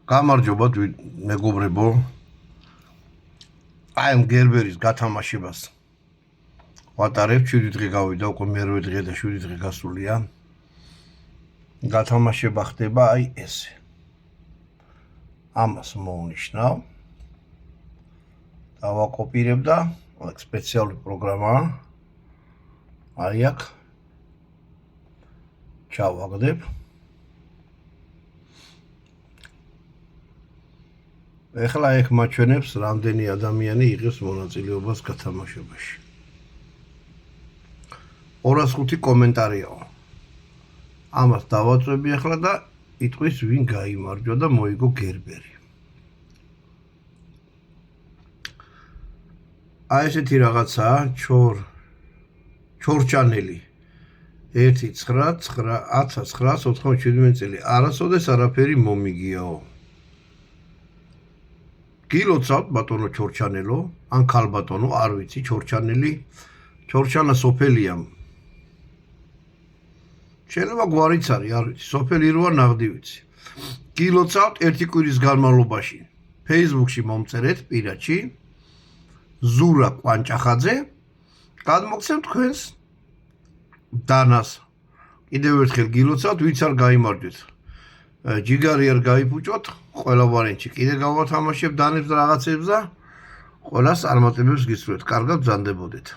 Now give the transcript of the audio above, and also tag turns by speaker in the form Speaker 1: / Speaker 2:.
Speaker 1: გამარჯობათ მეგობრებო. აი ამ გერბერის გათამაშებას ვატარებ 7 დღე გავიდა, უკვე მერვე დღე და 7 დღე გასულია. გათამაშება ხდება აი ესე. ამას მოვნიშნავ. დავაკოპირებ და აქ სპეციალური პროგრამაა. აი აქ ჩავაგდებ. ეხლა ეგ მაჩვენებს რამდენი ადამიანი იღებს მონაწილეობას გათამაშებაში. 205 კომენტარიაო. ამას დავაწვევი ახლა და იტყვის ვინ გაიმარჯვა და მოიგო გერბერი. აი ესეთი რაღაცაა ჩორჩანელი 1997 წელი. არასოდეს არაფერი მომიგიაო. გილოცავთ ბატონო ჩორჩანელო, ან ქალბატონო, არ ვიცი, ჩორჩანელი, ჩორჩანა სოფელია. შეიძლება გვარიც არის, არ ვიცი, სოფელი როა ნაღდი ვიცი. გილოცავთ ერთი კვირის განმავლობაში. Facebook-ში მომწერეთ პირადში, ზურა კვანჭახაძე, გადმოგცემ თქვენს დანას. კიდევ ერთხელ გილოცავთ, ვიც არ გაიმარჯვეთ. ჯიგარი არ გაიფუჭოთ, ყველა ვარიანტში კიდე გავათამაშებ დანებს და რაღაცებს და ყველას წარმატებებს გისურვებთ. კარგად ბრძანდებოდეთ.